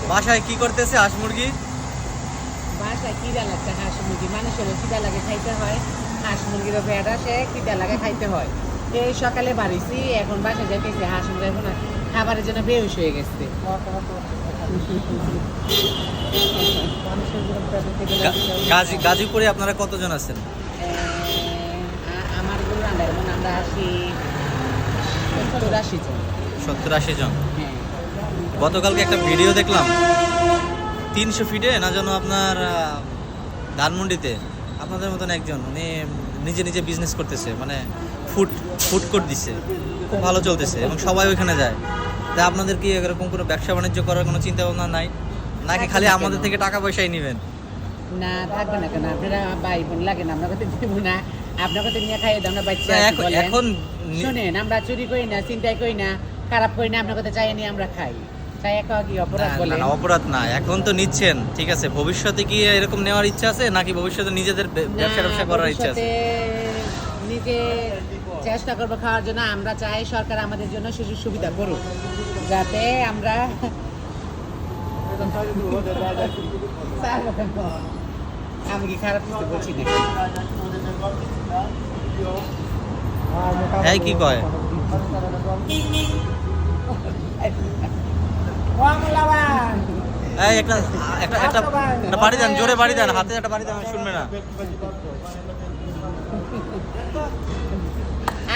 বাসায় কি করতেছে হাঁস মুরগি? বাসায় খিদা লাগছে হাঁস মুরগি, মানুষেরও খিদা লাগে খাইতে হয়, হাঁস মুরগিরও পেট আসে, খিদা লাগে খাইতে হয়। এই সকালে বাড়িছি, এখন বাসায় যাইতেছি, হাঁস মুরগি এখন খাবারের জন্য বেহুশ হয়ে গেছে। গাজীপুরে আপনারা কতজন আছেন? আমার গুলো আমরা আসি 70-80 জন। 70-80 জন। হ্যাঁ, গতকালকে একটা ভিডিও দেখলাম 300 ফিটে না যেন আপনার ধানমন্ডিতে আপনাদের মতন একজন উনি নিজে নিজে বিজনেস করতেছে, মানে ফুড কোর্ট দিচ্ছে, খুব ভালো চলতেছে এবং সবাই ওইখানে যায়। তা আপনাদের কি এরকম কোনো ব্যবসা বাণিজ্য করার কোনো চিন্তা ভাবনা নাই, নাকি খালি আমাদের থেকে টাকা পয়সাই নেবেন? না থাকবে না কেন, আপনারা ভাই বোন লাগে না, আমরা কথা দিব না, আপনার কথা নিয়ে খাই আমরা বাচ্চা এখন শুনেন, আমরা চুরি করি না, চিন্তাই করি না, খারাপ করি না, আপনার কথা চাই নিয়ে আমরা খাই। চাই কি অপরাধ বলে? না, অপরাধ না, এখন তো নিচ্ছেন, ঠিক আছে। ভবিষ্যতে কি এরকম নেওয়ার ইচ্ছা আছে, নাকি ভবিষ্যতে নিজেদের ব্যবসা করার ইচ্ছা আছে? নিজে চেষ্টা করবো খাওয়ার জন্য। আমরা চাই সরকার আমাদের জন্য সুযোগ সুবিধা করুক, যাতে আমরা আমি কি খারাপ কিছু বলছি না? এই কি কয়? এই একটা বাড়ি দেন, জোরে বাড়ি দেন, হাতে একটা বাড়ি দেন, শুনবে না।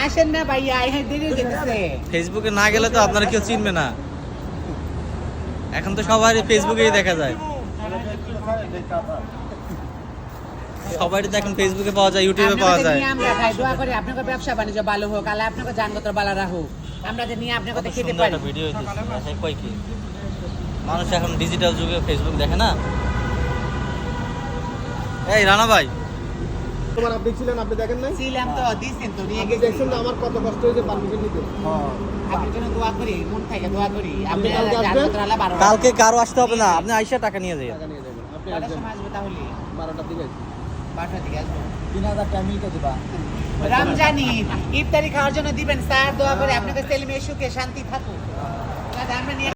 আসেন না ভাইয়া, দেরি হয়ে যেতেছে। ফেসবুকে না গেলে তো আপনারা কেউ চিনবে না, এখন তো সবাই ফেসবুকেই দেখা যায়, সবাই তো এখন ফেসবুকে পাওয়া যায়, ইউটিউবে পাওয়া যায়। আমরা খাই, দোয়া করি আপনাদের ব্যবসা বাণিজ্য ভালো হোক, আল্লাহ আপনাদের জানগত ভালো রাখুক, আমরা যে নিয়ে আপনাদের খেতে পারি। ভিডিও কই কি মানুষ এখন ডিজিটাল যুগে ফেসবুক দেখে না। এই রানা ভাই, তোমার আপনি ছিলেন, আপনি দেখেন নাই? ছিলাম তো, দিছেন তো, নিয়ে আপনি গেছি। দেখছেন না আমার কত কষ্ট হয়েছে পারমিশন নিতে। আপনার জন্য দোয়া করি, মন থেকে দোয়া করি। আপনি কালকে আসবেন? জানগত আল্লাহ 12 কালকে কারো আসতে হবে না, আপনি আইসা টাকা নিয়ে যাবেন। টাকা নিয়ে যাবেন আপনি কটার আসবেন সময় আসবে তাহলে? 12টার দিকে আসবেন। 12টার দিকে আসবো। 3000 টাকা মিলতে দিবা। রমজানি ইফতারি খাওয়ার জন্য দিবেন স্যার, দোয়া করে আপনাদের ছেলে মেয়ে সুখে শান্তি থাকুক। আমরা নিয়ে